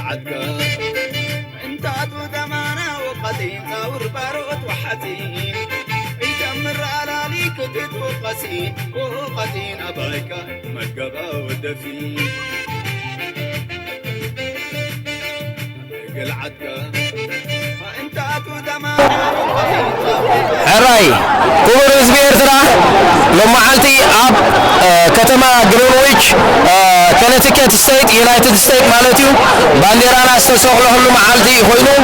قلعتك انت تمانا وقتين قاور باروت وحتين يتمر على ليك تتوقسين وقتين أبايك مقبا ودفين قلعتك انت تمانا وقتين حراي كبر حزب إرترا لمعالتي أب كتما جرينويتش كنتيكت ستيت يونايتد ستيت مالتيو بانديرانا استسوق له معالتي خوينو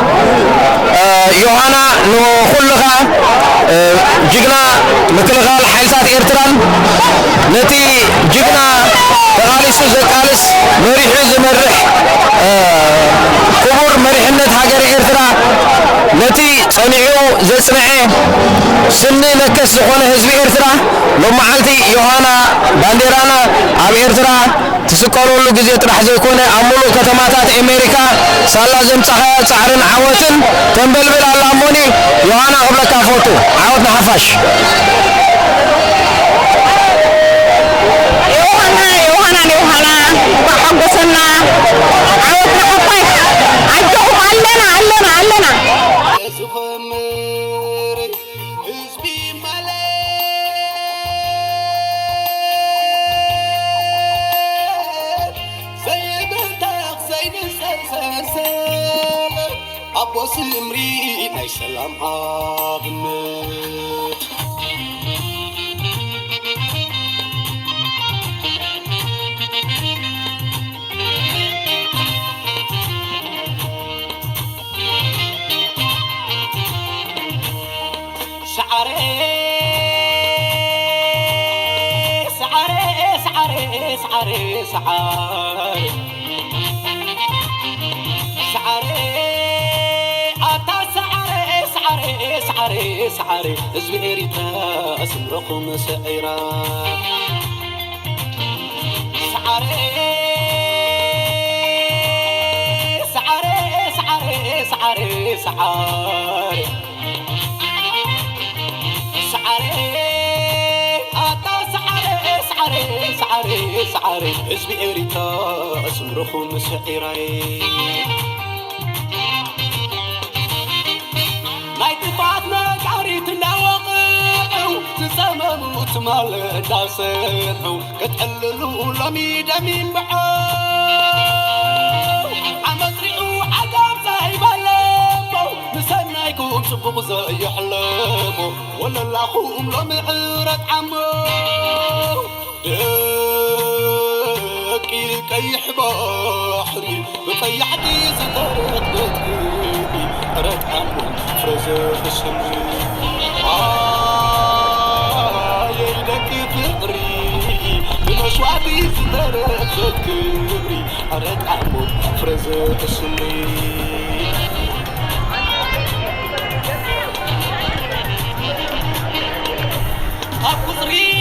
يوهانا نو خلقا جيجنا مكلغال حيلسات إرتران نتي جيجنا تغاليس زكالس مريح زمرح كبر مريحنة هاجر إرترا نتي صنيعو زصنعي سني نكس زخونه حزب إرترا لمعالتي يوهانا بانديرانا أب إرترا تسكروا له جزء راح زيكون أمولو كتماتات أمريكا سالا زمتها سعرن عوتن تنبلبل على أموني يوهانا قبل كافوتو عوتنا حفاش يوهانا بحقسنا عوتنا حفاش عجوهم علنا أبو سمري ناي سلام عابنت شعري سعري سعري سعري سعري سعري سعري سعري زبيريتا اسمركم سعيرا سعري سعري سعري سعري سعري سعري اتا سعري سعري سعري سعري زبيريتا اسمركم سعيرا مال داسنو كتحللوا لمي دمين بعو عمزرعو عذاب زي بلمو نسنايكم صبغ زي حلمو ولا الاخوم لمعرت عمو دكي كيح بحري بطيحتي زدرت بتقولي رت عمو فرزق الشمري شوادي زدرت كبري أرد عمود فرزت السمري أقصري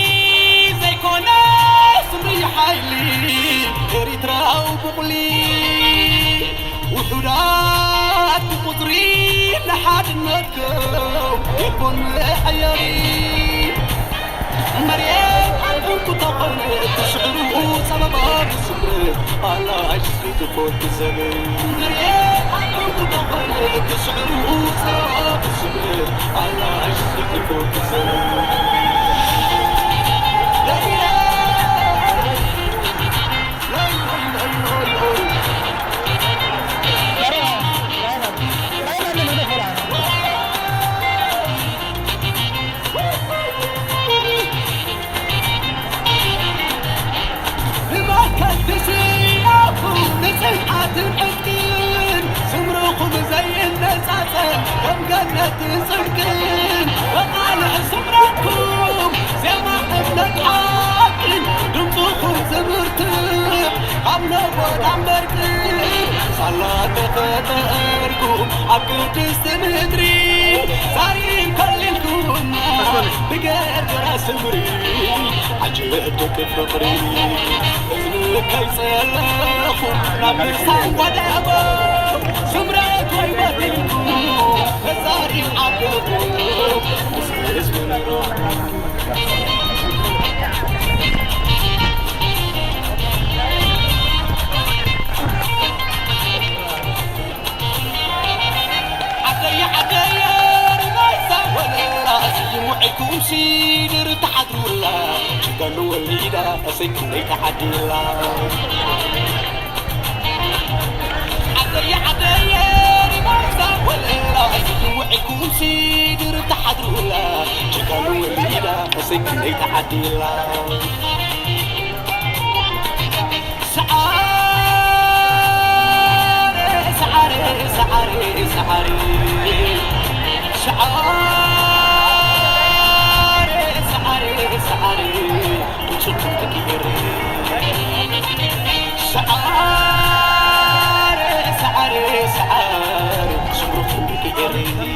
زي كونا سمري حيلي إريترا وبقلي وحدات قطري لحد النكو يكون حياري مريم أنت تقلت تشعروا سببات السمرة على عجزي تفوت الزمن مريم أنت تقلت تشعروا سببات السمرة على عجزي تفوت الزمن صدقين وقال صبركم زي ما حبلك عاقل دمتكم زمرتك عمنا وعم بركين صلاة تقدركم عبد السمدري صارين كلكم بقد راس مري عجبتك فقري اذنك يسلخوا نبي صعب ودابو سمرك ويبطلكم فزاري عبدكم اسم نروح مسكن يتعديلا عدي عدي رمارسا والإلا وعيكون سيدر تحدرولا شكالو الليلة مسكن يتعديلا سعاري سعاري سعاري سعاري سعاري سعاري سعاري شكون تكيري سعاري سعاري سعاري شكون تكيري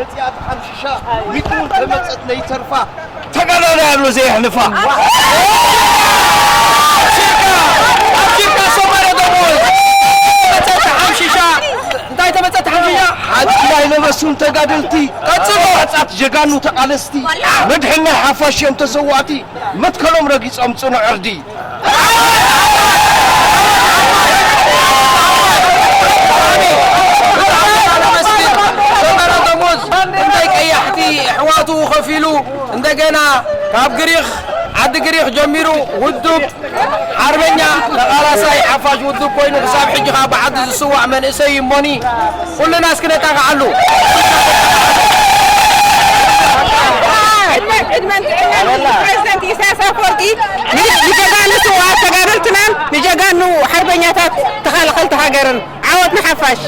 መጽያት ሓምሽሻ ሚቱን ተመጸት ለይተርፋ ተጋላላ ያሉ ዘይሕልፋ አፍሪካ ሶማሌ ደሞ መጽያት ሓምሽሻ እንታይ ተመጸት ሓምሽሻ ሓንቲ ላይ ለበሱን ተጋደልቲ ቀጽሎ አጻት ጀጋኑ ተቃለስቲ መድሕና ሓፋሽም ተሰዋዕቲ መትከሎም ረጊጾም ጽኑዕ ዕርዲ حواتو خفيلو እንደገና ካብ ግሪኽ عد ግሪኽ ጀሚሩ ውዱብ ዓርበኛ ተቃላሳይ ሓፋሽ ውዱብ ኮይኑ ክሳብ ሕጂ ካብ ዓዲ ዝስዋዕ መንእሰይ ሞኒ ኩልና እስክነጣቃዓሉ ፕሬዝዳንት ኢሳያስ አፈወርቂ ንጀጋኑ ስዋዕ ተጋደልትናን ንጀጋኑ ሓርበኛታት ተኸላኸልቲ ሃገርን ዓወት ንሓፋሽ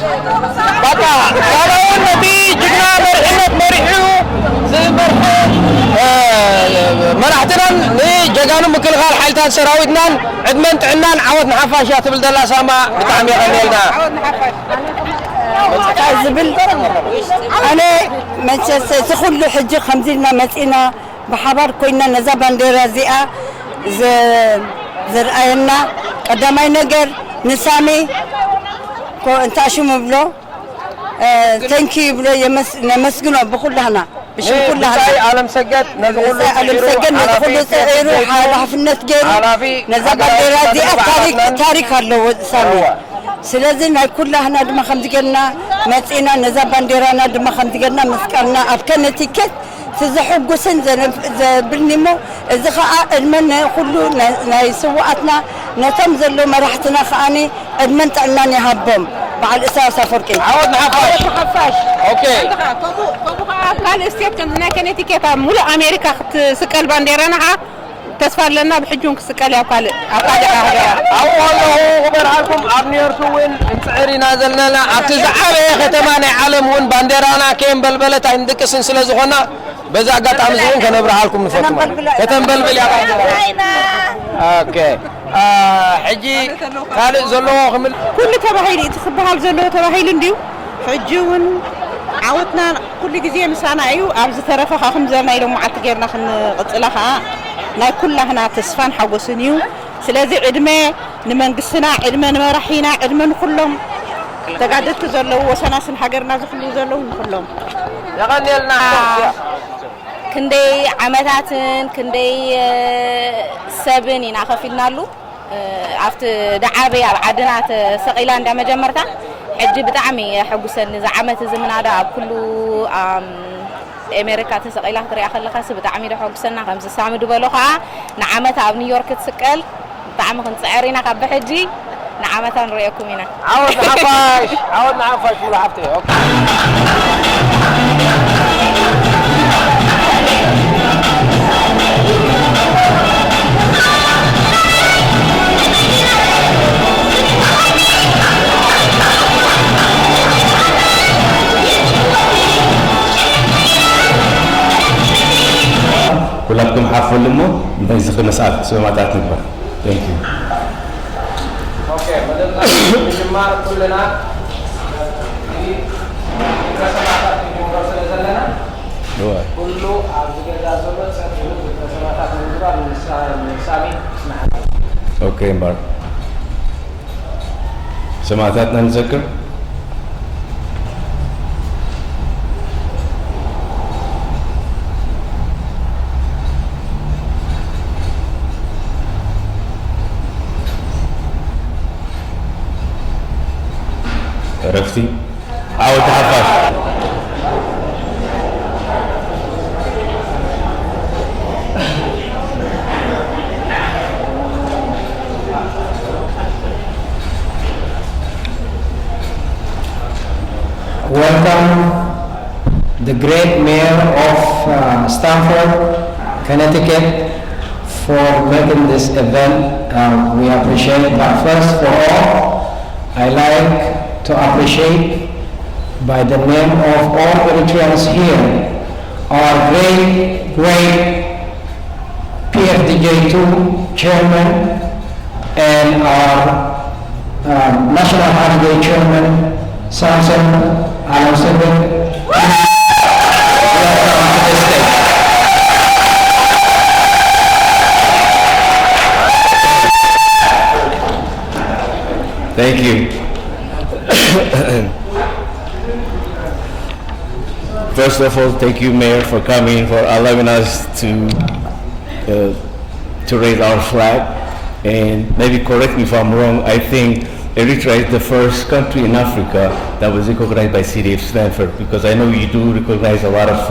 ባታ ካልኦን ነቲ ጅግና መሪሕነት መሪሑ ዝመርሑ መራሕትናን ንጀጋኑ ምክልኻል ሓይልታት ሰራዊትናን ዕድመን ጥዕናን ዓወት ንሓፋሽ እያ ትብል ዘላ ሳማ ብጣዕሚ የቐኒየልና ዝብል ኣነ መቸስ እቲ ኩሉ ሕጂ ከምዚልና መፂና ብሓባር ኮይና ነዛ ባንዴራ እዚኣ ዝርአየና ቀዳማይ ነገር ንሳሜ እንታሽሙ ብሎ ተንኪ ብሎ የመስግኖ ብኩላህና ብሽም ኩላህና ዓለም ሰገድ ነዝኩሉ ፀዒሩ ሓላፍነት ገይሩ ነዛ ባንዴራ እዚኣ ታሪክ ኣለዎ ሳሜ ስለዚ ናይ ኩላህና ድማ ከምዚ ጌርና መፂና ነዛ ባንዴራና ድማ ከምዚ ጌርና መስቀልና ኣብ ከነቲከት ትዝሕጉስን ዘብልኒሞ እዚ ከዓ ዕድመን ኩሉ ናይ ስዋኣትና ነቶም ዘሎ መራሕትና ከዓኒ ዕድመን ጥዕናን ይሃቦም በዓል ኢሳያስ አፈወርቂ ዓወት ንሓፋሽ ኦኬ ከምኡ ከዓ ካልእ ስቴት ናይ ከነቲከት ኣብ ሙሉእ ኣሜሪካ ክትስቀል ባንዴራና ከዓ ተስፋ ኣለና ብሕጁን ክስቀል ኣብ ካልእ ሃገራት ኣብኡ ኣለኹ ክበርሃልኩም ኣብ ኒውዮርክ እውን እንፅዕር ኢና ዘለና ኣብቲ ዝዓበየ ከተማ ናይ ዓለም እውን ባንዴራና ከየን በልበለት ኣይንድቅስን ስለ ዝኾና በዛ ኣጋጣሚ እውን ከነብርሃልኩም ንፈትሞ ከተንበልብል ያ ኦኬ ሕጂ ካልእ ዘለዎ ክምል ኩሉ ተባሂሉ እቲ ክበሃል ዘለዎ ተባሂሉ እንድዩ ሕጂ እውን ዓወትና ኩሉ ግዜ ምሳና እዩ ኣብ ዝተረፈ ካኹም ዘለና ኢሎም መዓልቲ ጌርና ክንቅፅላ ከዓ ናይ ኩላህና ተስፋን ሓጎስን እዩ ስለዚ ዕድመ ንመንግስትና ዕድመ ንመራሒና ዕድመ ንኩሎም ተጋደልቲ ዘለዉ ወሰናስን ሃገርና ዝኽሉ ዘለዉ ንኩሎም የቐኒየልና ክንደይ ዓመታትን ክንደይ ሰብን ኢና ከፊልናሉ ኣብቲ ዳዓበይ ኣብ ዓድና ተሰቂላ እንዳ መጀመርታ ሕጂ ብጣዕሚ ሕጉሰኒ ዝዓመት እዚ ምናዳ ኣብ ኩሉ ኣሜሪካ ተሰቂላ ክትሪኣ ከለካ ብጣዕሚ ደሕጉሰና ከምዚ ሳሚ ድበሎ ከዓ ንዓመት ኣብ ኒውዮርክ ትስቀል ብጣዕሚ ክንፅዕር ኢና ካብ ብሕጂ ንዓመታ ንሪአኩም ኢና ዓወት ንሓፋሽ ሙሉ ሓፍቲ ኦኬ ሁላችሁም ሓፍልሞ በዚህ መስዓት ሰማታት ነበር ቴንክ ዩ ኦኬ በደላ ጅማር ኩልና ከሰማታት ጀምሮ ስለዘለና ሁሉ ኣብ ዝገዛ ዘሎ ፀጥሉ ከሰማታት ንግባር ንሳሚ ኦኬ እምበር ሰማዕታትና ንዘክር عرفتي؟ عاود تحفظ Welcome the great mayor of Stamford, Connecticut for making this event. We appreciate it. But first for all, I like to appreciate by the name of all Eritreans here, our great PFDJ2 chairman and our National Holiday chairman, Samson Alam. First of all, thank you, Mayor, for coming, for allowing us to raise our flag. And maybe correct me if I'm wrong, I think Eritrea is the first country in Africa that was recognized by city of Stamford, because I know you do recognize a lot of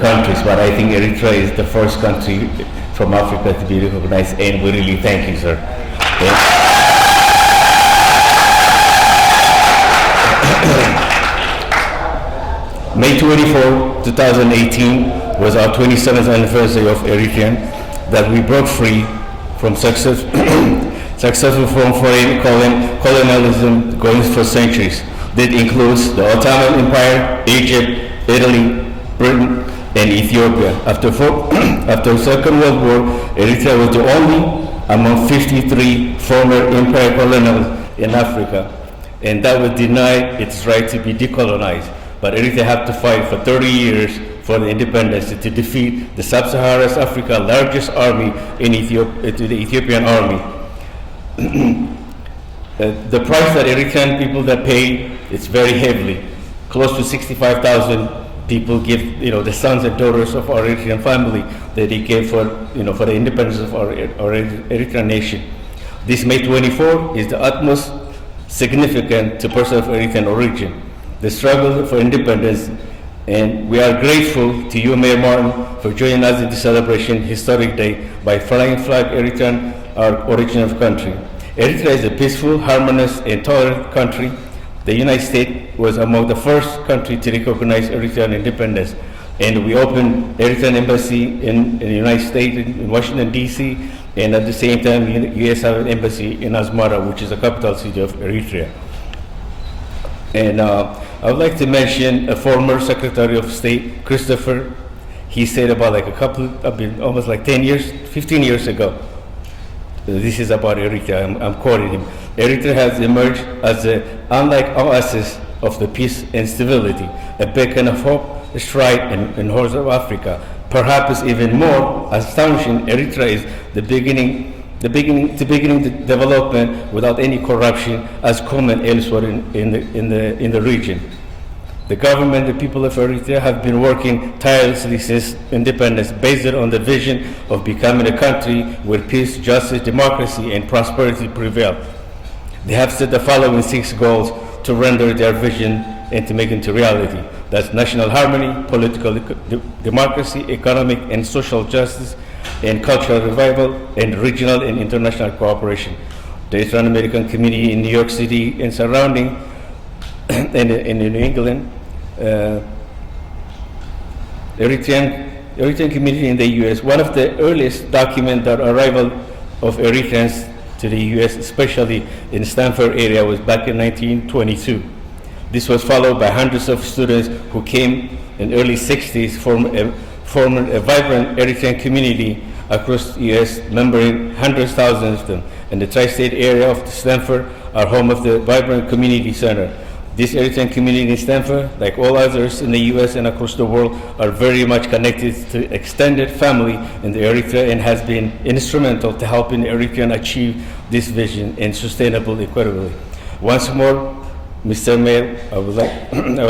countries, but I think Eritrea is the first country from Africa to be recognized, and we really thank you, sir. May 24, 2018 was our 27th anniversary of Eritrean, that we broke free from successful from foreign colonialism going for centuries. That includes the Ottoman Empire, Egypt, Italy, Britain, and Ethiopia. After the Second World War, Eritrea was the only among 53 former empire colonies in Africa, and that would deny its right to be decolonized. But Eritrea had to fight for 30 years for the independence to defeat the Sub-Saharan Africa largest army in to the Ethiopian army. The price that Eritrean people that pay is very heavily. Close to 65,000 people give, the sons and daughters of our Eritrean family that they gave for the independence of our Eritrean nation. This May 24 is the utmost significant to persons of Eritrean origin. The struggle for independence, and we are grateful to you, Mayor Martin, for joining us in this celebration historic day by flying flag Eritrean, our original country. Eritrea is a peaceful, harmonious, and tolerant country. The United States was among the first countries to recognize Eritrean independence, and we opened Eritrean embassy in the United States in Washington D.C. and at the same time U.S.A. embassy in Asmara, which is the capital city of Eritrea. And I would like to mention a former Secretary of State, Christopher. He said about almost 10 years, 15 years ago, this is about Eritrea, I'm quoting him. Eritrea has emerged as an unlike oasis of the peace and stability, a beacon of hope, a shrine in the Horn of Africa. Perhaps even more astonishing, Eritrea is the beginning development without any corruption as common elsewhere in the region. The government, the people of Eritrea have been working tirelessly since independence, based on the vision of becoming a country where peace, justice, democracy, and prosperity prevail. They have set the following 6 goals to render their vision and to make it into reality. That's national harmony, political democracy, economic and social justice, and cultural revival, and regional and international cooperation. The Eritrean American community in New York City and surrounding, and in New England, Eritrean community in the U.S. One of the earliest document the arrival of Eritreans to the U.S., especially in Stamford area, was back in 1922. This was followed by hundreds of students who came in early 60s, forming a vibrant Eritrean community across the U.S., numbering hundreds of thousands of them. In the tri-state area of Stamford are home of the vibrant community center. This Eritrean community in Stamford, like all others in the U.S. and across the world, are very much connected to extended family in the Eritrea and has been instrumental to helping Eritreans achieve this vision and sustainable equity. Once more, Mr. Mayor, I would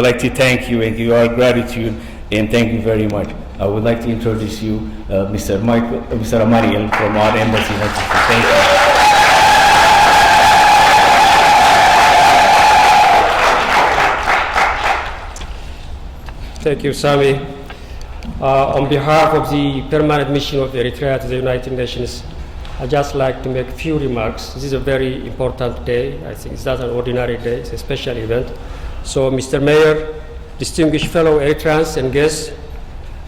like to thank you and give you our gratitude and thank you very much. I would like to introduce you, Mr. Amaniel from our embassy. Thank you. Thank you, Sami. On behalf of the permanent mission of Eritrea to the United Nations, I'd just like to make a few remarks. This is a very important day. I think it's not an ordinary day, it's a special event. So, Mr. Mayor, distinguished fellow Eritreans and guests,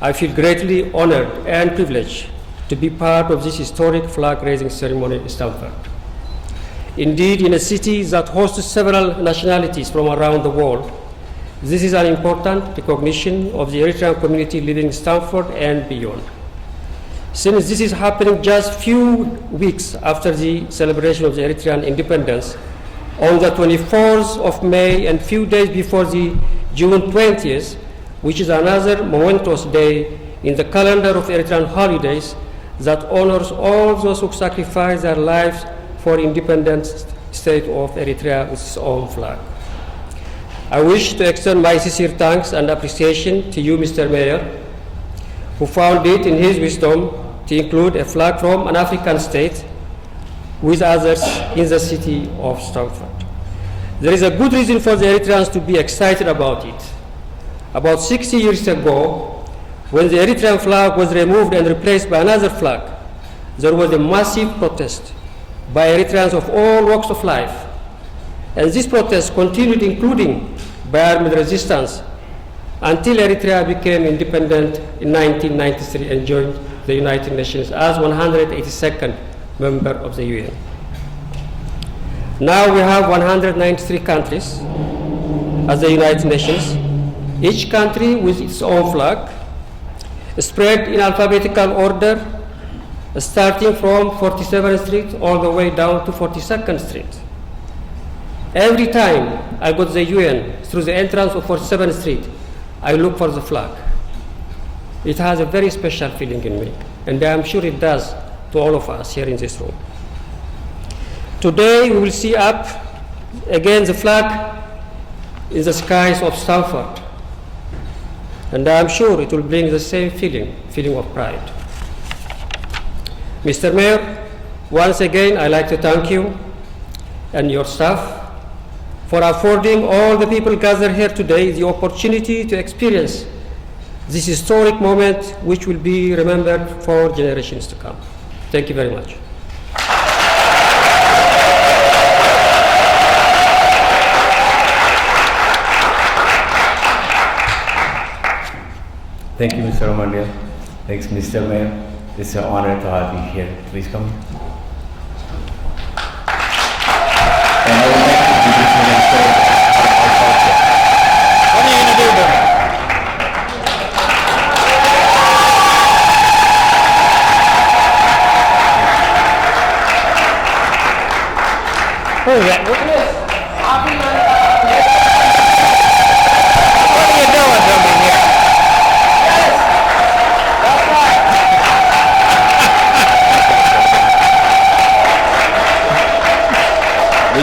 I feel greatly honored and privileged to be part of this historic flag-raising ceremony in Stamford. Indeed, in a city that hosts several nationalities from around the world, this is an important recognition of the Eritrean community living in Stamford and beyond. Since this is happening just few weeks after the celebration of the Eritrean independence, on the 24th of May and few days before the June 20th, which is another momentous day in the calendar of Eritrean holidays that honors all those who sacrificed their lives for independent state of Eritrea with its own flag. I wish to extend my sincere thanks and appreciation to you, Mr. Mayor, who found it in his wisdom to include a flag from an African state with others in the city of Stamford. There is a good reason for the Eritreans to be excited about it. About 60 years ago, when the Eritrean flag was removed and replaced by another flag, there was a massive protest by Eritreans of all walks of life. And this protest continued, including by armed resistance, until Eritrea became independent in 1993 and joined the United Nations as 182nd member of the UN. Now we have 193 countries as the United Nations, each country with its own flag, spread in alphabetical order, starting from 47th Street all the way down to 42nd Street. Every time I go to the UN through the entrance of 47th Street, I look for the flag. It has a very special feeling in me, and I'm sure it does to all of us here in this room. Today we will see up again the flag in the skies of Stamford, and I'm sure it will bring the same feeling of pride. Mr. Mayor, once again I'd like to thank you and your staff for affording all the people gathered here today the opportunity to experience this historic moment which will be remembered for generations to come. Thank you very much. Thank you, Mr. Romandia. Thanks, Mr. Mayor. It's an honor to have you here. Please come. And I would like to do this in a show of our culture. What are you going to do, Bill? Who is that? What are you doing, something here?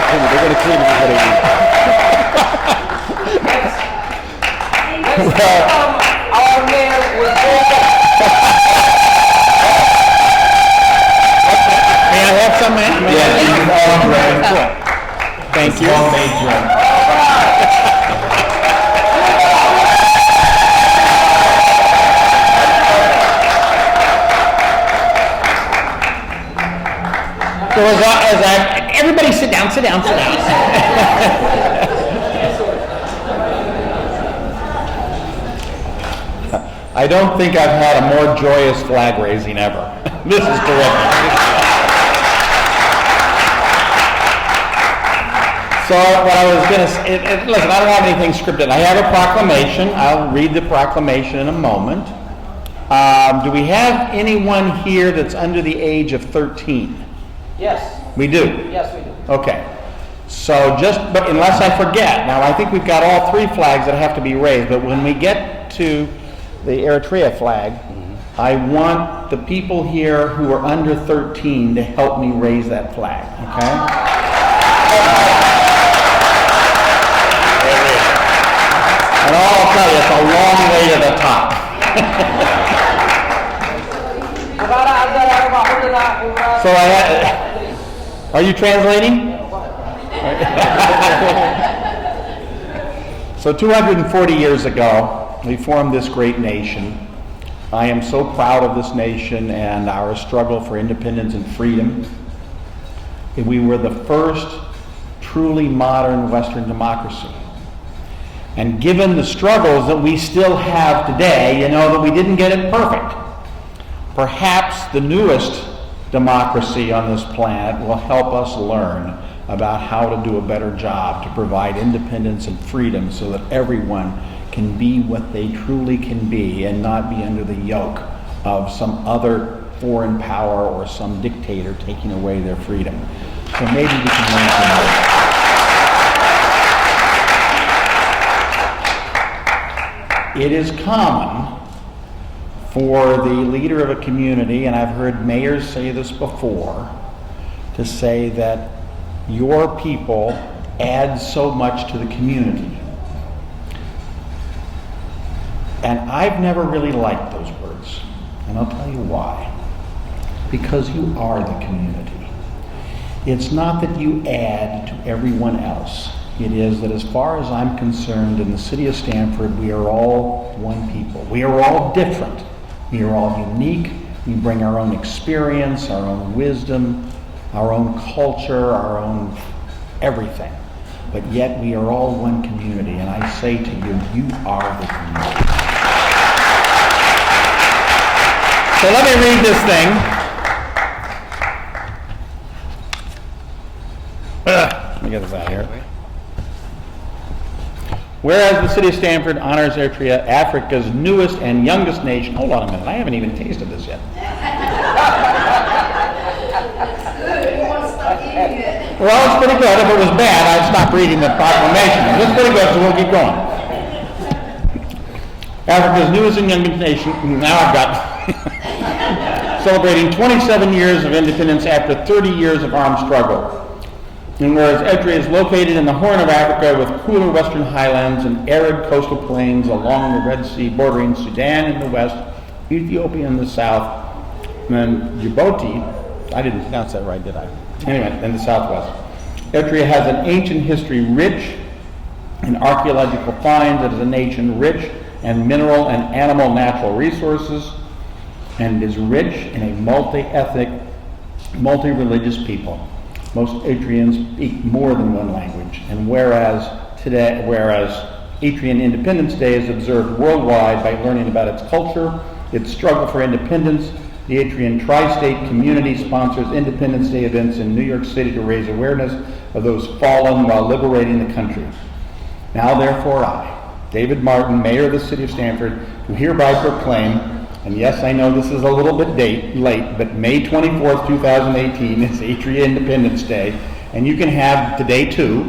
They're going to clean everybody. Our mayor will May I have some, man? Yeah. Thank you. So everybody sit down. I don't think I've had a more joyous flag raising ever. This is terrific. So what I was going to say, listen, I don't have anything scripted. I have a proclamation. I'll read the proclamation in a moment. Do we have anyone here that's under the age of 13? Yes. We do? Yes, we do. Okay. So but unless I forget, now I think we've got all three flags that have to be raised, but when we get to the Eritrea flag, I want the people here who are under 13 to help me raise that flag, okay? And I'll tell you, it's a long way to the top. So are you translating? So 240 years ago, we formed this great nation. I am so proud of this nation and our struggle for independence and freedom. We were the first truly modern Western democracy. And given the struggles that we still have today, you know that we didn't get it perfect. Perhaps the newest democracy on this planet will help us learn about how to do a better job to provide independence and freedom so that everyone can be what they truly can be and not be under the yoke of some other foreign power or some dictator taking away their freedom. So maybe we can learn from that. It is common for the leader of a community, and I've heard mayors say this before, to say that your people add so much to the community. And I've never really liked those words. And I'll tell you why. Because you are the community. It's not that you add to everyone else. It is that as far as I'm concerned, in the city of Stamford, we are all one people. We are all different. We are all unique. We bring our own experience, our own wisdom, our own culture, our own everything. But yet we are all one community. And I say to you, you are the community. So let me read this thing. Let me get this out of here. Whereas the city of Stamford honors Eritrea, Africa's newest and youngest nation. Hold on a minute, I haven't even tasted this yet. Well, it's pretty good. If it was bad, I'd stop reading the proclamation. It's pretty good, so we'll keep going. Africa's newest and youngest nation. Now I've got celebrating 27 years of independence after 30 years of armed struggle. And whereas Eritrea is located in the Horn of Africa with cooler western highlands and arid coastal plains along the Red Sea bordering Sudan in the west, Ethiopia in the south, and then Djibouti, I didn't pronounce that right, did I? Anyway, in the southwest. Eritrea has an ancient history rich in archaeological finds. It is a nation rich in mineral and animal natural resources, and is rich in a multi-ethnic, multi-religious people. Most Eritreans speak more than one language, and whereas Eritrean Independence Day is observed worldwide by learning about its culture, its struggle for independence, the Eritrean tri-state community sponsors Independence Day events in New York City to raise awareness of those fallen while liberating the country. Now therefore I, David Martin, Mayor of the City of Stamford, do hereby proclaim, and yes, I know this is a little bit late, but May 24th, 2018 is Eritrean Independence Day, and you can have today too.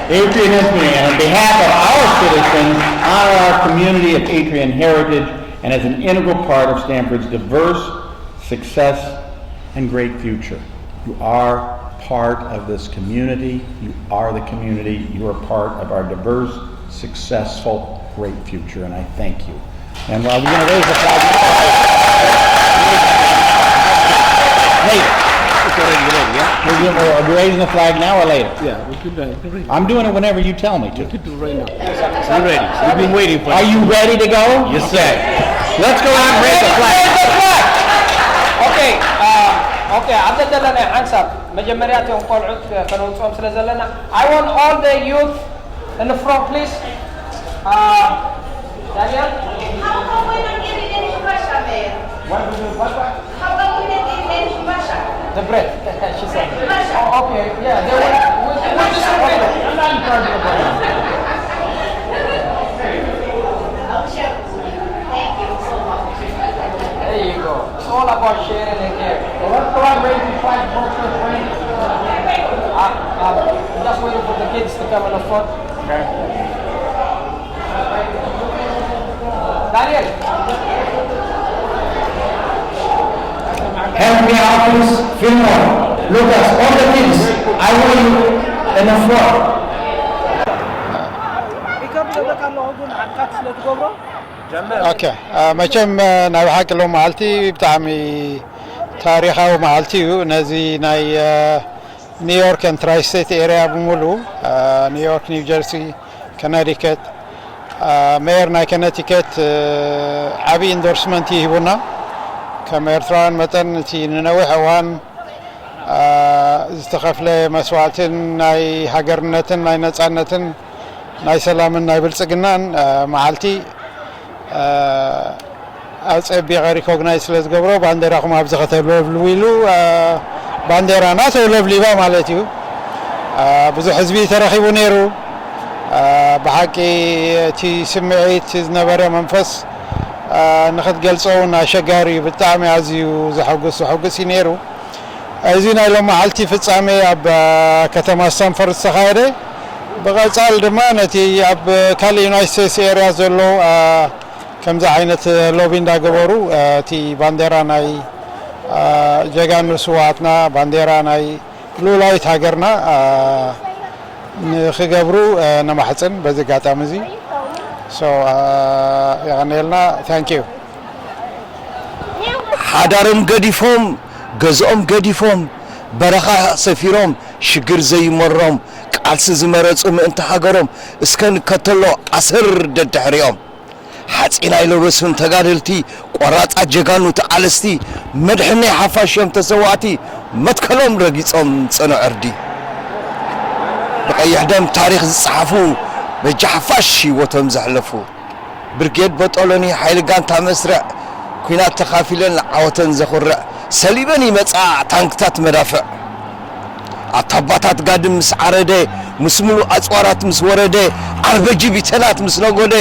Eritrean Independence Day, and on behalf of our citizens, honor our community of Eritrean heritage, and as an integral part of Stamford's diverse success and great future. You are part of this community. You are the community. You are part of our diverse, successful, great future, and I thank you. And we're going to raise the flag now. Later. We're raising the flag now or later? Yeah, we could ready. I'm doing it whenever you tell me to. We could do it right now. We're ready. We've been waiting for it. Are you ready to go? Yes, sir. Let's go out and raise the flag. Okay. Okay. عدد لنا عنصر مجمريات يوم قلعت كنوصهم سلزلنا. I want all the youth in the front, please. Daniel. How come we don't get it in Russia, man? What? How come we don't get it in Russia? The bread, she said. Oh, okay, yeah, they we'll disagree. I'm not in charge of the bread. Thank you so much. There you go. It's all about sharing and caring. Well, let's go and raise the flag for I'm just waiting for the kids to come in the front. Okay. Daniel. Help me out, please. Fillmore, Lucas, all the kids. I want you in the floor. اوكي መቸም ናይ ሓቂ ሎ መዓልቲ ብጣዕሚ ታሪኻዊ መዓልቲ እዩ ነዚ ናይ ኒውዮርክ ኤንድ ትራይ ስቴት ኤሪያ ብምሉ ኒውዮርክ ኒው ጀርሲ ከነቲከት ሜየር ናይ ከነቲከት ዓብይ ኢንዶርስመንት ይሂቡና ከም ኤርትራውያን መጠን እቲ ንነዊሕ እዋን ዝተኸፍለ መስዋዕትን ናይ ሃገርነትን ናይ ነፃነትን ናይ ሰላምን ናይ ብልፅግናን መዓልቲ ኣብ ፀቢቐ ሪኮግናይዝ ስለ ዝገብሮ ባንዴራኹም ኣብዚ ከተውለብልቡ ኢሉ ባንዴራና ተውለብሊባ ማለት እዩ ብዙሕ ህዝቢ ተረኺቡ ነይሩ ብሓቂ እቲ ስምዒት ዝነበረ መንፈስ ንኽትገልፆ እውን ኣሸጋሪ እዩ ብጣዕሚ ኣዝዩ ዘሐጉስ እዩ ነይሩ እዚ ናይ ሎም መዓልቲ ፍጻሜ ኣብ ከተማ ስታንፈርድ ዝተኻየደ ብቐፃል ድማ ነቲ ኣብ ካልእ ዩናይትድ ስቴትስ ኤርያ ዘሎ ከምዚ ዓይነት ሎቢ እንዳገበሩ እቲ ባንዴራ ናይ ጀጋኑ ስዋዕትና ባንዴራ ናይ ሉላዊት ሃገርና ንኽገብሩ ነማሕፅን በዚ ኣጋጣሚ እዚ So يغنيلنا thank you. حدارم قديفهم جزءهم قديفهم برخا سفيرهم شجر زي مرهم قالس زمرصم انت حجرهم اسكن كتلو عصر ددحريهم حصينا يلبسون تغادلتي قراص اجغانو تقالستي مدحني حفاشم تسواتي متكلم رغيصم صنعردي بقيح دم تاريخ صحفو بجحفاش وتم زحلفو برجيد بطولني حيل غانتا مسرع كينات تخافيلن عوتن زخرع سليبني مصا تانكتات مدافع አታባታት ጋድም መስዓረደ መስሙሉ አጽዋራት መስወረደ አርበጂ ቢተላት መስነጎደ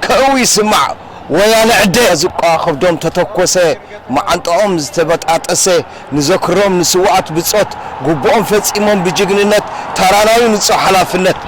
ከእዊ ስማዕ ወያነ ዕደ ዝቋ ከብዶም ተተኮሰ ማዓንጣኦም ዝተበጣጠሰ ንዘክሮም ንስዋዓት ብጾት ጉቦኦም ፈጺሞም ብጅግንነት ተራናዊ ንጹህ ሓላፍነት